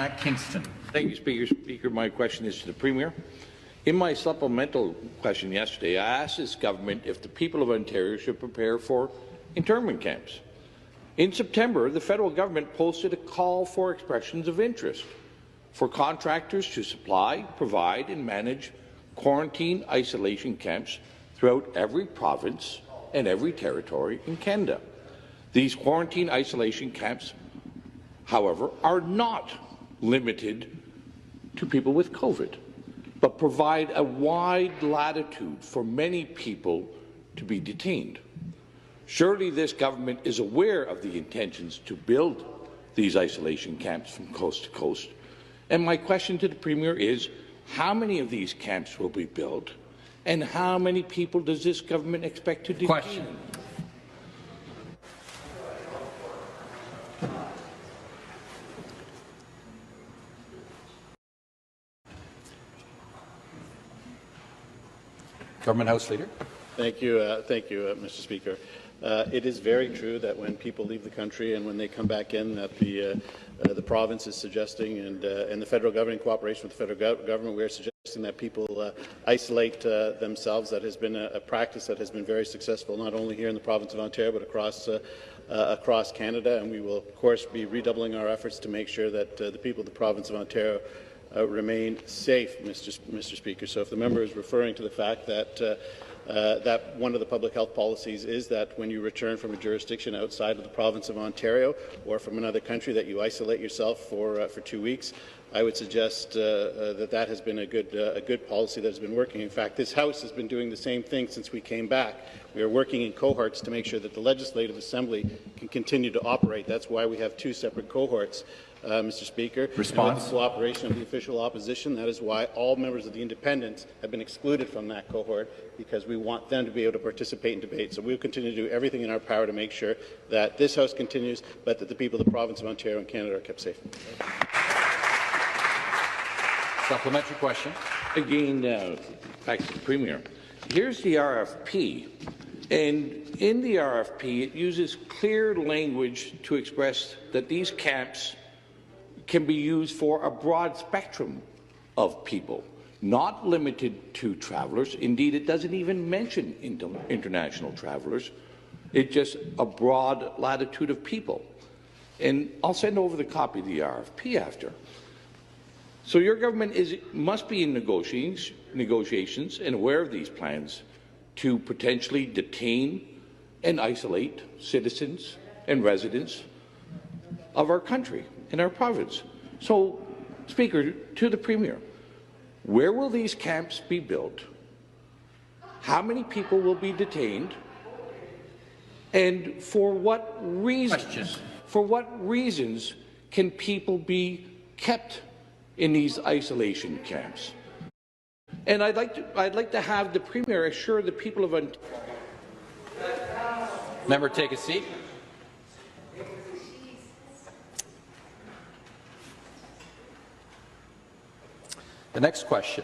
Frontenac Kingston. Thank you, Speaker. My question is to the Premier. In my supplemental question yesterday, I asked this government if the people of Ontario should prepare for internment camps. In September, the federal government posted a call for expressions of interest for contractors to supply, provide and manage quarantine isolation camps throughout every province and every territory in Canada. These quarantine isolation camps, however, are not limited to people with COVID, but provide a wide latitude for many people to be detained. Surely this government is aware of the intentions to build these isolation camps from coast to coast. And my question to the Premier is, how many of these camps will be built, and how many people does this government expect to detain? Question. Government House Leader. Thank you, Mr. Speaker. It is very true that when people leave the country and when they come back in, that the province is suggesting, and the federal government, in cooperation with the federal government, we are suggesting that people isolate themselves. That has been a practice that has been very successful, not only here in the province of Ontario, but across Canada. And we will, of course, be redoubling our efforts to make sure that the people of the province of Ontario remain safe, Mr. Speaker. So if the member is referring to the fact that that one of the public health policies is that when you return from a jurisdiction outside of the province of Ontario or from another country, that you isolate yourself for 2 weeks, I would suggest that has been a good policy that has been working. In fact, this House has been doing the same thing since we came back. We are working in cohorts to make sure that the Legislative Assembly can continue to operate. That's why we have 2 separate cohorts. Mr. Speaker. Response. And with the cooperation of the official opposition, that is why all members of the Independents have been excluded from that cohort, because we want them to be able to participate in debate. So we will continue to do everything in our power to make sure that this House continues, but that the people of the province of Ontario and Canada are kept safe. Supplementary question. Again, back to the Premier. Here's the RFP, and in the RFP it uses clear language to express that these camps can be used for a broad spectrum of people, not limited to travellers. Indeed, it doesn't even mention international travellers. It's just a broad latitude of people. And I'll send over the copy of the RFP after. So your government must be in negotiations and aware of these plans to potentially detain and isolate citizens and residents of our country in our province. So, Speaker, to the Premier, where will these camps be built? How many people will be detained? And for what reasons? For what reasons can people be kept in these isolation camps? And I'd like to have the Premier assure the people of Ontario. Member, take a seat. The next question,